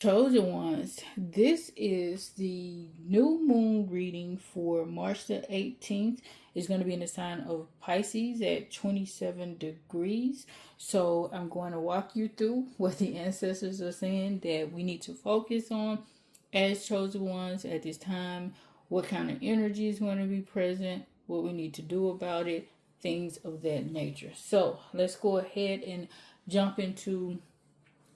Chosen ones, this is the new moon reading for March the 18th. It's going to be in the sign of Pisces at 27 degrees. So I'm going to walk you through what the ancestors are saying that we need to focus on as chosen ones at this time, what kind of energy is going to be present, what we need to do about it, things of that nature. So let's go ahead and jump into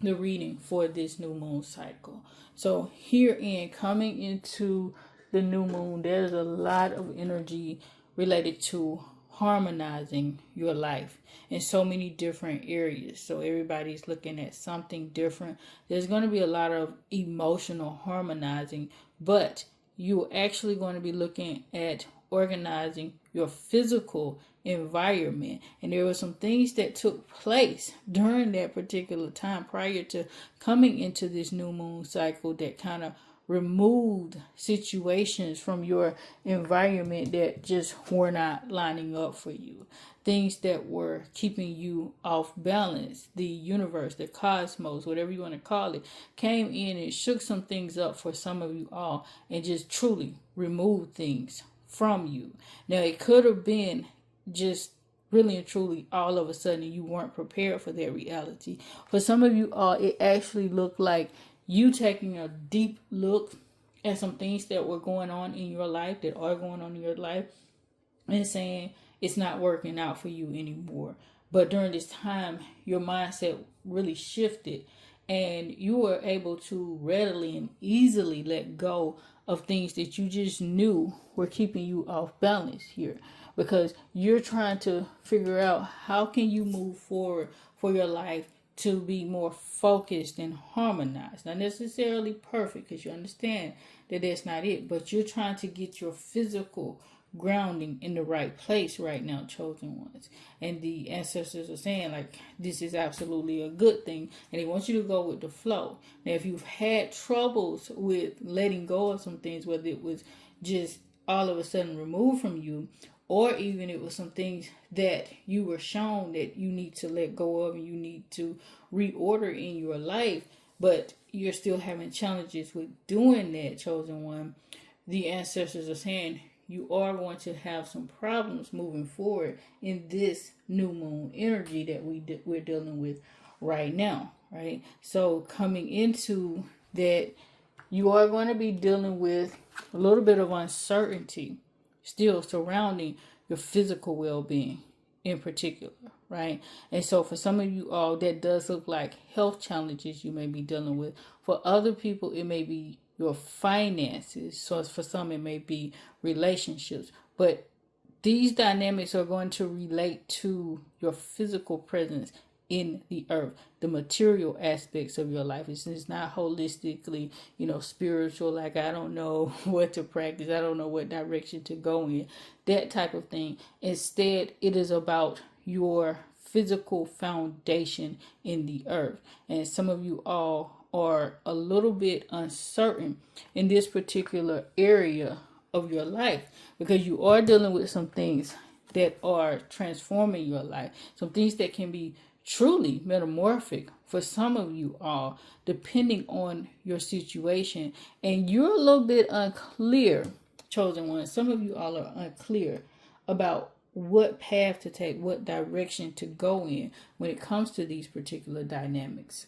the reading for this new moon cycle. So herein, coming into the new moon, there's a lot of energy related to harmonizing your life in so many different areas. So everybody's looking at something different. There's going to be a lot of emotional harmonizing, but you're actually going to be looking at organizing your physical environment. And there were some things that took place during that particular time prior to coming into this new moon cycle that kind of removed situations from your environment that just were not lining up for you. Things that were keeping you off balance. The universe, the cosmos, whatever you want to call it, came in and shook some things up for some of you all and just truly removed things from you. Now, it could have been just really and truly all of a sudden you weren't prepared for that reality. For some of you all, it actually looked like you taking a deep look at some things that were going on in your life, that are going on in your life, and saying it's not working out for you anymore. But during this time, your mindset really shifted and you were able to readily and easily let go of things that you just knew were keeping you off balance here, because you're trying to figure out how can you move forward for your life to be more focused and harmonized. Not necessarily perfect, because you understand that that's not it, but you're trying to get your physical grounding in the right place right now, chosen ones. And the ancestors are saying, like, this is absolutely a good thing, and they want you to go with the flow. Now, if you've had troubles with letting go of some things, whether it was just all of a sudden removed from you, or even it was some things that you were shown that you need to let go of and you need to reorder in your life, but you're still having challenges with doing that, chosen one, the ancestors are saying you are going to have some problems moving forward in this new moon energy that we're dealing with right now, right? So coming into that, you are going to be dealing with a little bit of uncertainty still surrounding your physical well-being in particular, right? And so for some of you all, that does look like health challenges you may be dealing with. For other people, it may be your finances. So for some, it may be relationships. But these dynamics are going to relate to your physical presence in the earth, the material aspects of your life. It's not holistically, spiritual, like I don't know what to practice, I don't know what direction to go in, that type of thing. Instead, it is about your physical foundation in the earth. And some of you all are a little bit uncertain in this particular area of your life, because you are dealing with some things that are transforming your life, some things that can be truly metamorphic for some of you all, depending on your situation. And you're a little bit unclear, chosen one. Some of you all are unclear about what path to take, what direction to go in when it comes to these particular dynamics.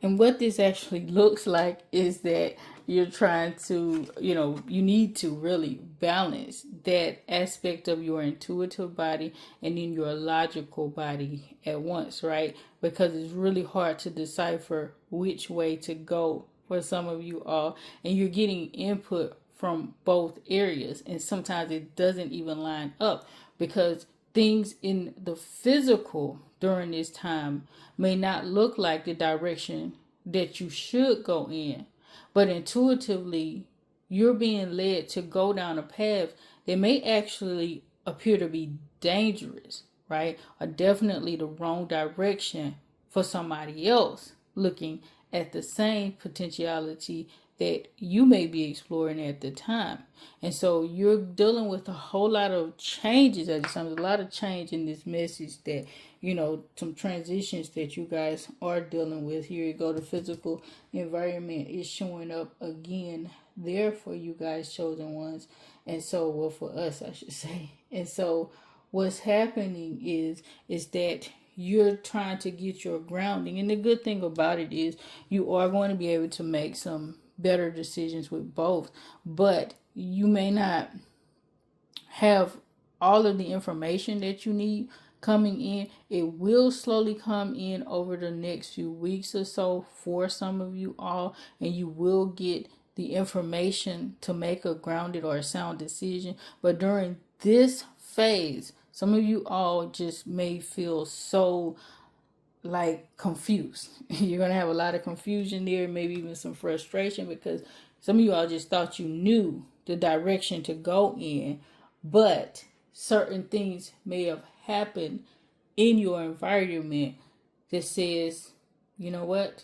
And what this actually looks like is that you're trying to, you need to really balance that aspect of your intuitive body and then your logical body at once, right? Because it's really hard to decipher which way to go for some of you all. And you're getting input from both areas. And sometimes it doesn't even line up, because things in the physical during this time may not look like the direction that you should go in, but intuitively you're being led to go down a path that may actually appear to be dangerous, right? Or definitely the wrong direction for somebody else looking at the same potentiality that you may be exploring at the time. And so you're dealing with a whole lot of changes at the time. There's a lot of change in this message that, some transitions that you guys are dealing with. Here you go. The physical environment is showing up again there for you guys, chosen ones. And so, well, for us, I should say. And so what's happening is that you're trying to get your grounding. And the good thing about it is you are going to be able to make some better decisions with both, but you may not have all of the information that you need coming in. It will slowly come in over the next few weeks or so for some of you all, and you will get the information to make a grounded or a sound decision. But during this phase, some of you all just may feel so confused. You're going to have a lot of confusion there, maybe even some frustration, because some of you all just thought you knew the direction to go in, but certain things may have happened in your environment that says, you know what,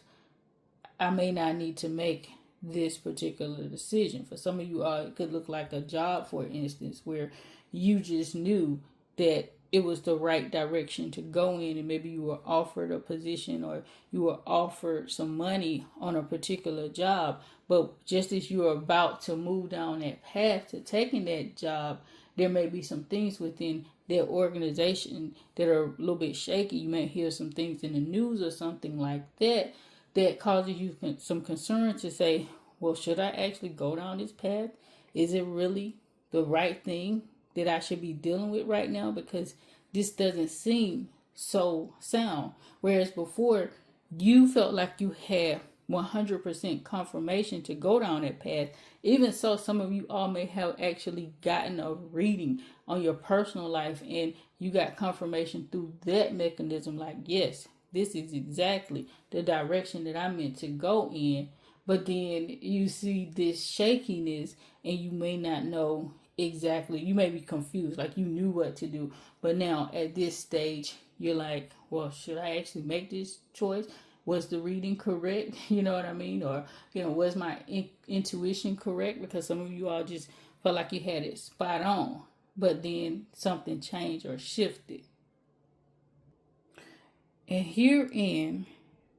I may not need to make this particular decision. For some of you all, it could look like a job, for instance, where you just knew that it was the right direction to go in, and maybe you were offered a position or you were offered some money on a particular job, but just as you are about to move down that path to taking that job, there may be some things within their organization that are a little bit shaky. You may hear some things in the news or something like that that causes you some concern to say, well, should I actually go down this path? Is it really the right thing that I should be dealing with right now? Because this doesn't seem so sound. Whereas before, you felt like you had 100% confirmation to go down that path. Even so, some of you all may have actually gotten a reading on your personal life, and you got confirmation through that mechanism, like, yes, this is exactly the direction that I meant to go in. But then you see this shakiness, and you may not know exactly. You may be confused, like you knew what to do, but now at this stage, you're like, well, should I actually make this choice? Was the reading correct? You know what I mean? Or, was my intuition correct? Because some of you all just felt like you had it spot on, but then something changed or shifted. And herein,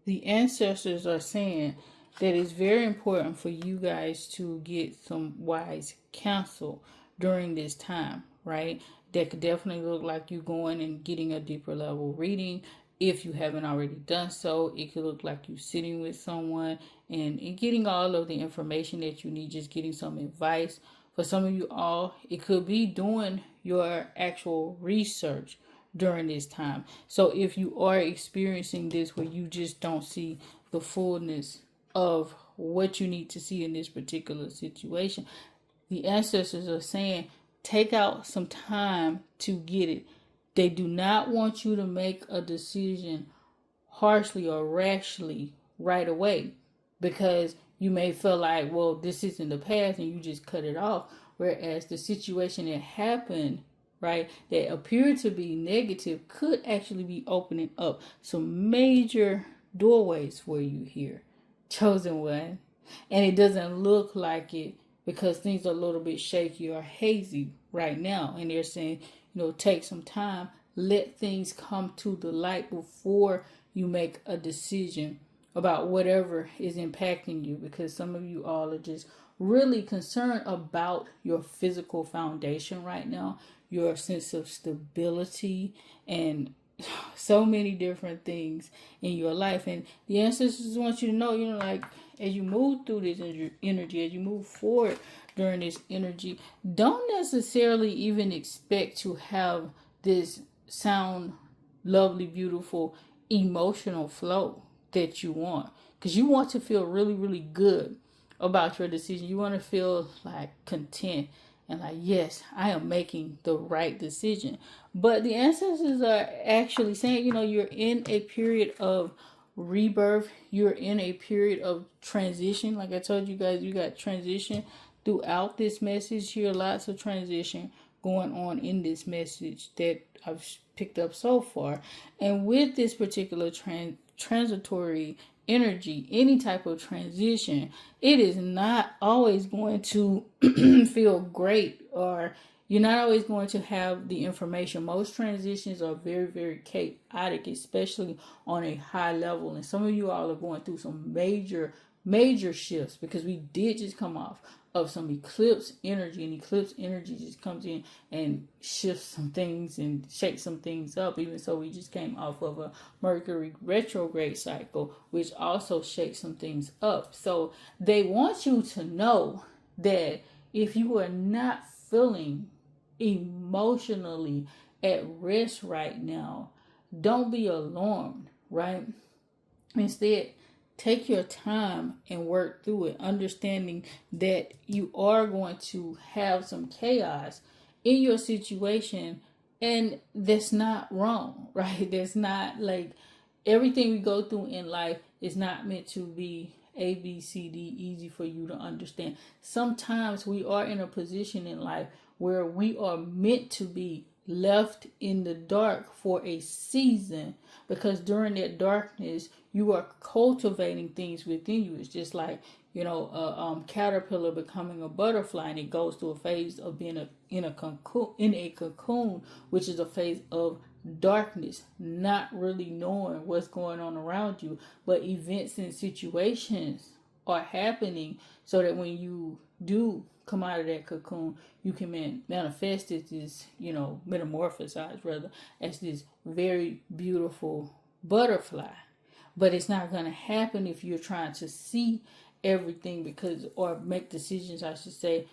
the ancestors are saying that it's very important for you guys to get some wise counsel during this time, right? That could definitely look like you going and getting a deeper level reading. If you haven't already done so, it could look like you sitting with someone and getting all of the information that you need, just getting some advice. For some of you all, it could be doing your actual research during this time. So if you are experiencing this where you just don't see the fullness of what you need to see in this particular situation, the ancestors are saying take out some time to get it. They do not want you to make a decision harshly or rashly right away, because you may feel like, well, this isn't the path, and you just cut it off. Whereas the situation that happened, right, that appeared to be negative could actually be opening up some major doorways for you here, chosen one. And it doesn't look like it because things are a little bit shaky or hazy right now. And they're saying, take some time, let things come to the light before you make a decision about whatever is impacting you, because some of you all are just really concerned about your physical foundation right now, your sense of stability, and so many different things in your life. And the ancestors want you to know, like, as you move through this energy, as you move forward during this energy, don't necessarily even expect to have this sound, lovely, beautiful, emotional flow that you want. Because you want to feel really, really good about your decision. You want to feel like content and like, yes, I am making the right decision. But the ancestors are actually saying, you're in a period of rebirth. You're in a period of transition. Like I told you guys, you got transition throughout this message here. Lots of transition going on in this message that I've picked up so far. And with this particular transitory energy, any type of transition, it is not always going to feel great, or you're not always going to have the information. Most transitions are very, very chaotic, especially on a high level. And some of you all are going through some major shifts, because we did just come off of some eclipse energy, and eclipse energy just comes in and shifts some things and shakes some things up. Even so, we just came off of a Mercury retrograde cycle, which also shakes some things up. So they want you to know that if you are not feeling emotionally at rest right now, don't be alarmed, right? Instead, take your time and work through it, understanding that you are going to have some chaos in your situation, and that's not wrong, right? That's not like everything we go through in life is not meant to be A, B, C, D, easy for you to understand. Sometimes we are in a position in life where we are meant to be left in the dark for a season, because during that darkness you are cultivating things within you. It's just like, a caterpillar becoming a butterfly, and it goes through a phase of being in a cocoon, which is a phase of darkness, not really knowing what's going on around you. But events and situations are happening so that when you do come out of that cocoon, you can manifest it, this, metamorphosize rather, as this very beautiful butterfly. But it's not going to happen if you're trying to see everything, or make decisions, I should say,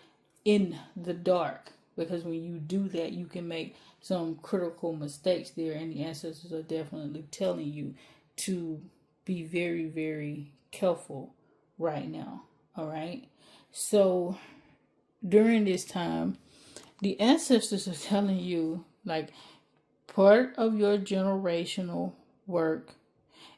in the dark. Because when you do that, you can make some critical mistakes there, and the ancestors are definitely telling you to be very, very careful right now. All right. So during this time, the ancestors are telling you, like, part of your generational work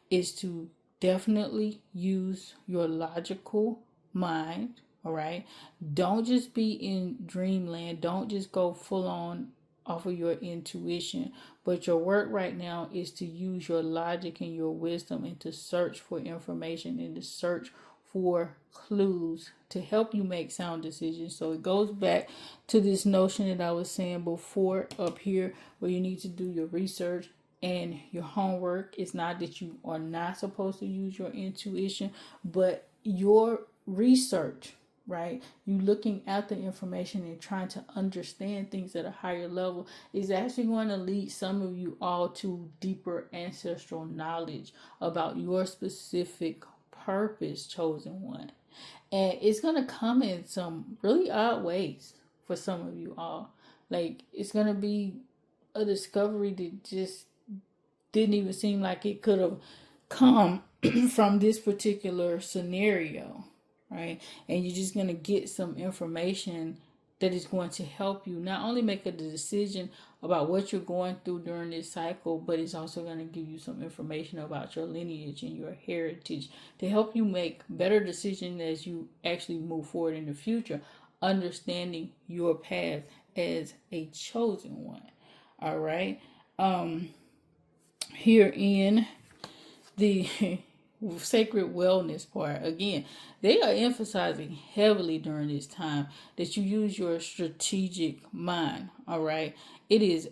is to definitely use your logical mind. All right. Don't just be in dreamland. Don't just go full on off of your intuition. But your work right now is to use your logic and your wisdom, and to search for information, and to search for clues to help you make sound decisions. So it goes back to this notion that I was saying before up here, where you need to do your research and your homework. It's not that you are not supposed to use your intuition, but your research, right? You looking at the information and trying to understand things at a higher level is actually going to lead some of you all to deeper ancestral knowledge about your specific purpose, chosen one. And it's going to come in some really odd ways for some of you all. Like, it's going to be a discovery that just didn't even seem like it could have come from this particular scenario, right? And you're just going to get some information that is going to help you not only make a decision about what you're going through during this cycle, but it's also going to give you some information about your lineage and your heritage to help you make better decisions as you actually move forward in the future, understanding your path as a chosen one. All right. Here in the sacred wellness part, again, they are emphasizing heavily during this time that you use your strategic mind. All right. It is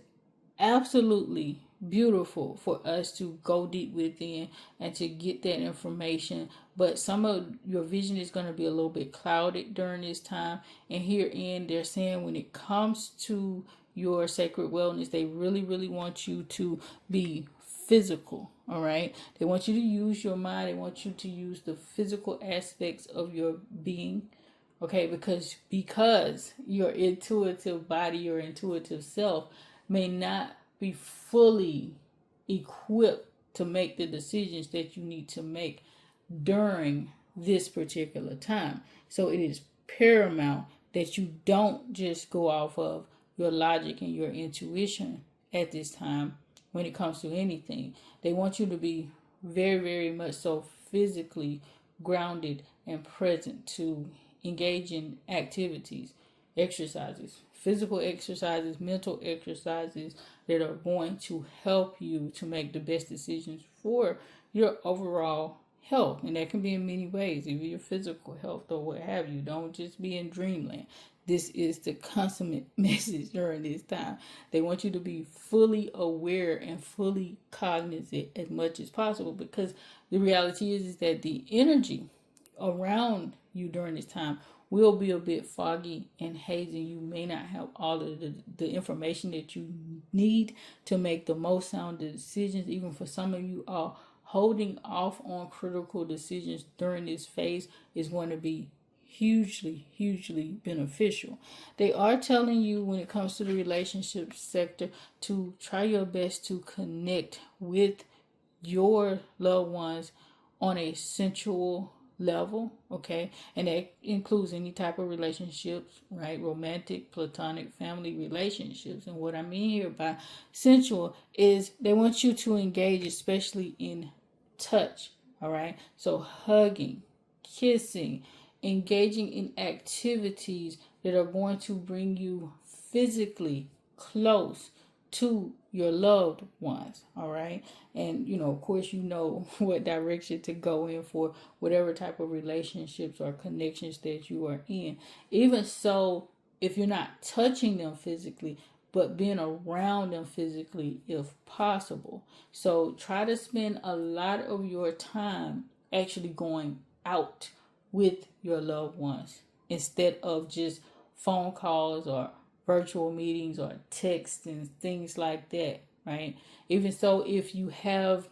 absolutely beautiful for us to go deep within and to get that information, but some of your vision is going to be a little bit clouded during this time. And herein, they're saying when it comes to your sacred wellness, they really want you to be physical. All right. They want you to use your mind. They want you to use the physical aspects of your being. Okay. Because your intuitive body, your intuitive self may not be fully equipped to make the decisions that you need to make during this particular time. So it is paramount that you don't just go off of your logic and your intuition at this time when it comes to anything. They want you to be very much so physically grounded and present to engage in activities, exercises, physical exercises, mental exercises that are going to help you to make the best decisions for your overall health, and that can be in many ways, even your physical health or what have you. Don't just be in dreamland. This is the consummate message during this time. They want you to be fully aware and fully cognizant as much as possible, because the reality is that the energy around you during this time will be a bit foggy and hazy. You may not have all of the information that you need to make the most sound decisions. Even for some of you all, holding off on critical decisions during this phase is going to be hugely beneficial. They are telling you, when it comes to the relationship sector, to try your best to connect with your loved ones on a sensual level, okay? And that includes any type of relationships, right? Romantic, platonic, family relationships. And what I mean here by sensual is they want you to engage, especially in touch, all right? So hugging, kissing, engaging in activities that are going to bring you physically close to your loved ones, all right? And of course, what direction to go in for whatever type of relationships or connections that you are in. Even so, if you're not touching them physically, but being around them physically if possible. So try to spend a lot of your time actually going out with your loved ones instead of just phone calls or virtual meetings or texts and things like that, right? Even so, if you have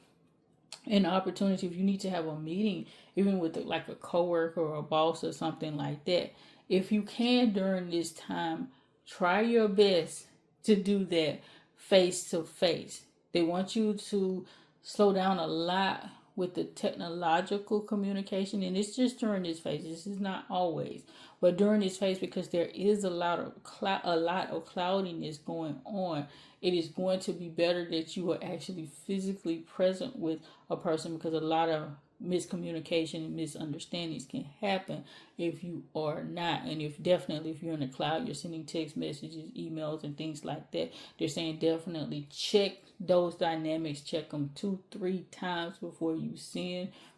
an opportunity, if you need to have a meeting, even with like a coworker or a boss or something like that, if you can during this time, try your best to do that face to face. They want you to slow down a lot with the technological communication, and it's just during this phase. This is not always, but during this phase, because there is a lot of cloudiness going on, it is going to be better that you are actually physically present with a person, because a lot of miscommunication and misunderstandings can happen if you are not. And if you're in the cloud, you're sending text messages, emails, and things like that. They're saying definitely check those dynamics, check them 2-3 times before you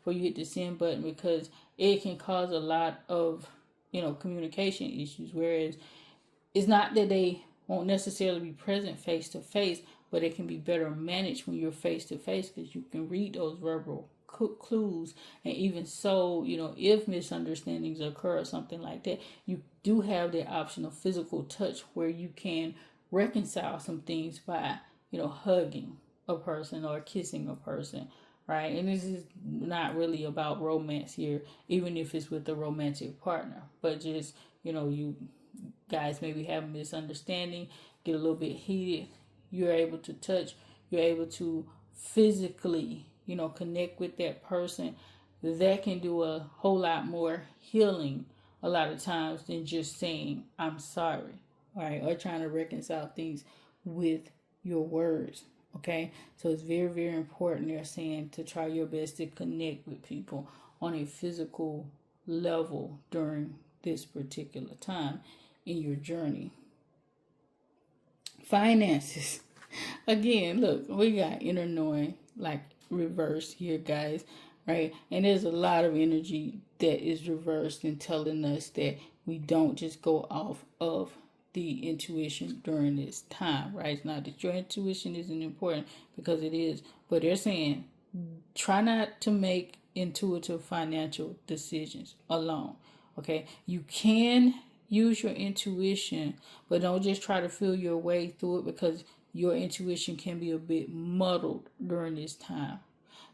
hit the send button, because it can cause a lot of communication issues. Whereas it's not that they won't necessarily be present face to face, but it can be better managed when you're face to face, because you can read those verbal clues. And even so, if misunderstandings occur or something like that, you do have the option of physical touch, where you can reconcile some things by hugging a person or kissing a person, right? And this is not really about romance here, even if it's with a romantic partner, but just you guys maybe have a misunderstanding, get a little bit heated, you're able to touch, you're able to physically connect with that person. That can do a whole lot more healing a lot of times than just saying I'm sorry, all right, or trying to reconcile things with your words. Okay, so it's very important, they're saying, to try your best to connect with people on a physical level during this particular time in your journey. Finances. Again, look, we got inner knowing like reversed here, guys, right? And there's a lot of energy that is reversed and telling us that we don't just go off of the intuition during this time, right? It's not that your intuition isn't important, because it is, but they're saying try not to make intuitive financial decisions alone. Okay, you can use your intuition, but don't just try to feel your way through it, because your intuition can be a bit muddled during this time.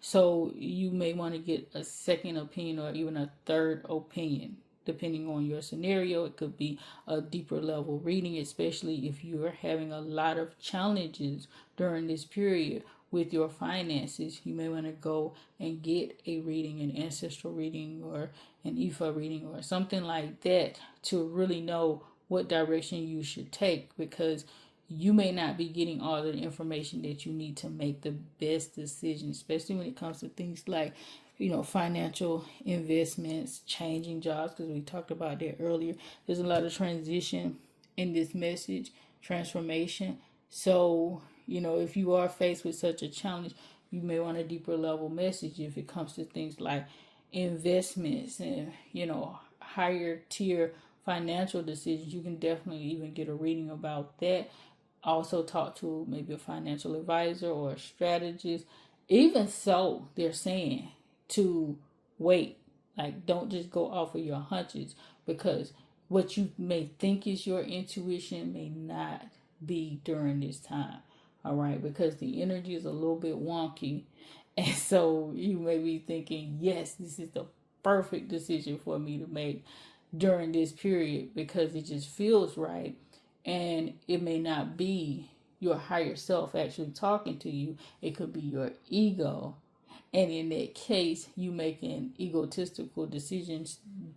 So you may want to get a second opinion or even a third opinion, depending on your scenario. It could be a deeper level reading, especially if you're having a lot of challenges during this period with your finances. You may want to go and get a reading, an ancestral reading or an IFA reading or something like that, to really know what direction you should take, because you may not be getting all the information that you need to make the best decision, especially when it comes to things like financial investments, changing jobs, because we talked about that earlier. There's a lot of transition in this message, transformation. So if you are faced with such a challenge, You may want a deeper level message if it comes to things like investments and, higher tier financial decisions. You can definitely even get a reading about that. Also talk to maybe a financial advisor or a strategist. Even so, they're saying to wait. Like, don't just go off of your hunches, because what you may think is your intuition may not be during this time. All right, because the energy is a little bit wonky. And so you may be thinking, yes, this is the perfect decision for me to make during this period because it just feels right. And it may not be your higher self actually talking to you, it could be your ego. And in that case, you make an egotistical decision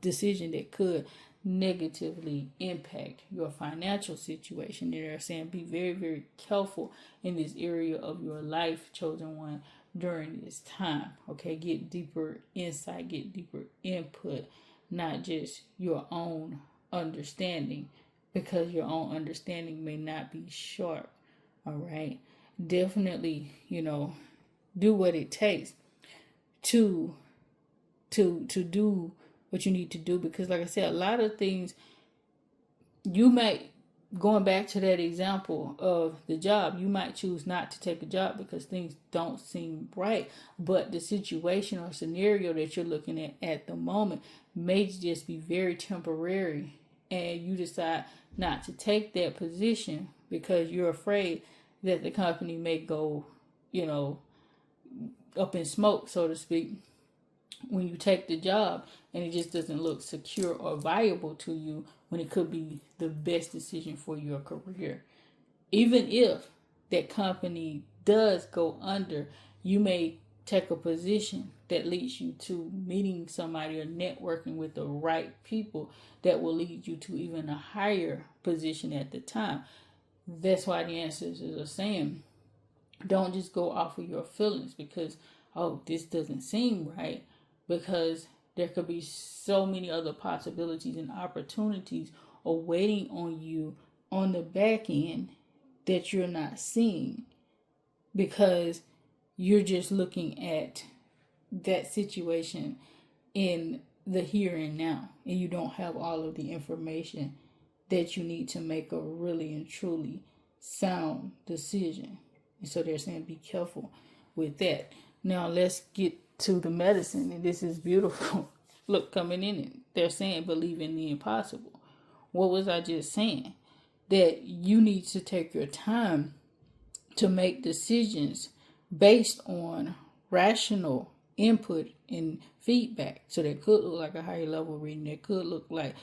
that could negatively impact your financial situation. They're saying be very, very careful in this area of your life, chosen one, during this time. Okay, get deeper insight, get deeper input, not just your own understanding, because your own understanding may not be sharp. All right, definitely, do what it takes to do what you need to do, because like I said, a lot of things you might, going back to that example of the job, you might choose not to take a job because things don't seem right, but the situation or scenario that you're looking at the moment may just be very temporary, and you decide not to take that position because you're afraid that the company may go, up in smoke, so to speak, when you take the job, and it just doesn't look secure or viable to you when it could be the best decision for your career. Even if that company does go under, you may take a position that leads you to meeting somebody or networking with the right people that will lead you to even a higher position at the time. That's why the ancestors are saying, don't just go off of your feelings because, oh, this doesn't seem right, because there could be so many other possibilities and opportunities awaiting on you on the back end that you're not seeing, because you're just looking at that situation in the here and now, and you don't have all of the information that you need to make a really and truly sound decision. And so they're saying be careful with that. Now let's get to the medicine, and this is beautiful. Look, coming in it, they're saying believe in the impossible. What was I just saying? That you need to take your time to make decisions based on rational input and feedback. So that could look like a higher level reading. That could look like,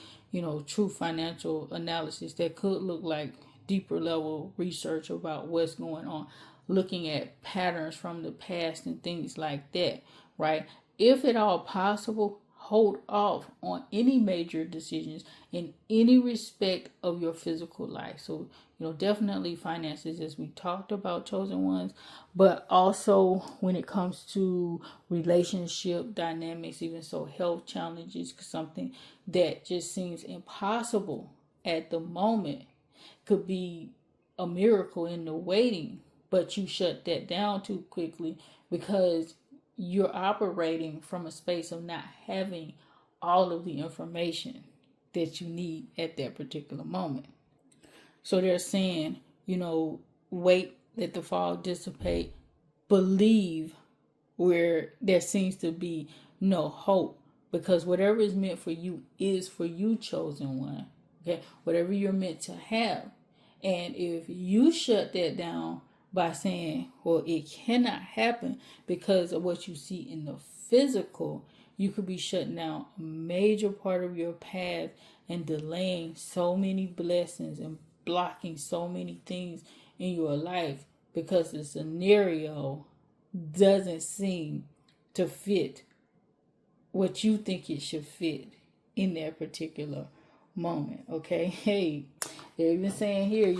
true financial analysis. That could look like deeper level research about what's going on, looking at patterns from the past and things like that, right? If at all possible, hold off on any major decisions in any respect of your physical life. So, definitely finances, as we talked about, chosen ones, but also when it comes to relationship dynamics, even so health challenges, something that just seems impossible at the moment could be a miracle in the waiting, but you shut that down too quickly because you're operating from a space of not having all of the information that you need at that particular moment. So they're saying, wait, let the fog dissipate, believe where there seems to be no hope, because whatever is meant for you is for you, chosen one. Okay, whatever you're meant to have. And if you shut that down by saying, well, it cannot happen because of what you see in the physical, you could be shutting down a major part of your path and delaying so many blessings and blocking so many things in your life because the scenario doesn't seem to fit what you think it should fit in that particular moment. Okay, hey, they're even saying here,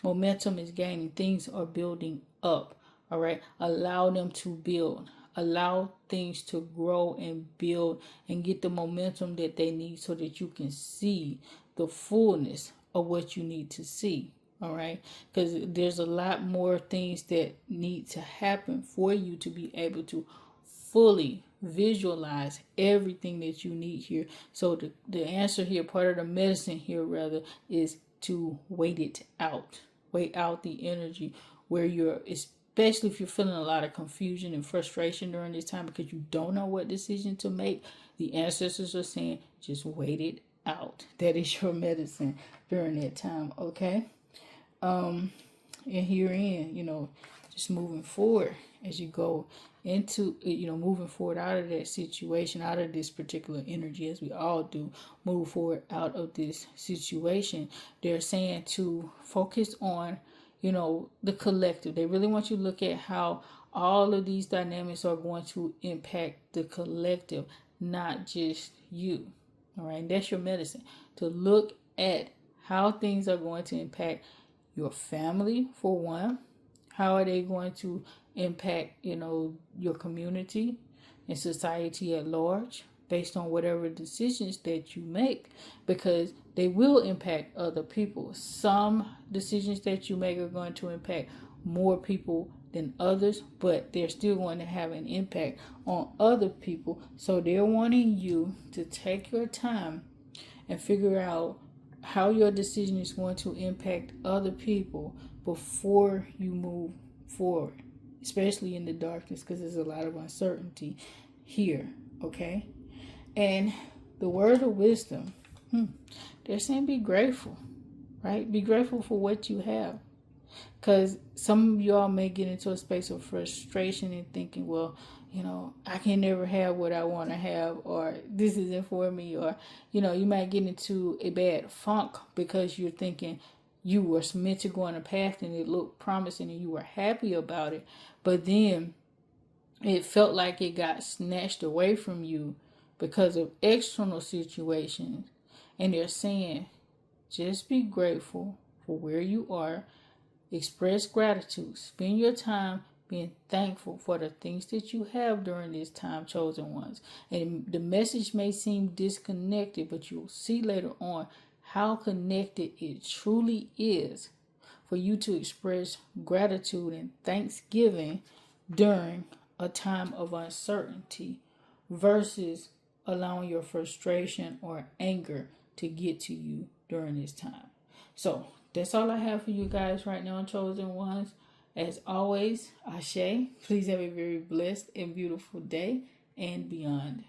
momentum is gaining, things are building up. All right, allow them to build, allow things to grow and build and get the momentum that they need so that you can see the fullness of what you need to see. All right, because there's a lot more things that need to happen for you to be able to fully visualize everything that you need here. So the answer here, part of the medicine here rather, is to wait it out. Wait out the energy where you're, especially if you're feeling a lot of confusion and frustration during this time because you don't know what decision to make. The ancestors are saying just wait it out. That is your medicine during that time, okay? And herein, just moving forward as you go into, moving forward out of that situation, out of this particular energy, as we all do, move forward out of this situation. They're saying to focus on, the collective. They really want you to look at how all of these dynamics are going to impact the collective, not just you. All right, and that's your medicine, to look at how things are going to impact your family, for one. How are they going to impact, your community and society at large based on whatever decisions that you make, because they will impact other people. Some decisions that you make are going to impact more people than others, but they're still going to have an impact on other people. So they're wanting you to take your time and figure out how your decision is going to impact other people before you move forward, especially in the darkness, because there's a lot of uncertainty here, okay? And the word of wisdom, they're saying be grateful, right? Be grateful for what you have. Because some of y'all may get into a space of frustration and thinking, well, I can never have what I want to have, or this isn't for me, or, you might get into a bad funk because you're thinking you were meant to go on a path and it looked promising and you were happy about it, but then it felt like it got snatched away from you because of external situations. And they're saying, just be grateful for where you are. Express gratitude. Spend your time being thankful for the things that you have during this time, chosen ones. And the message may seem disconnected, but you'll see later on how connected it truly is for you to express gratitude and thanksgiving during a time of uncertainty versus allowing your frustration or anger to get to you during this time. So that's all I have for you guys right now, chosen ones. As always, Ashe, please have a very blessed and beautiful day and beyond.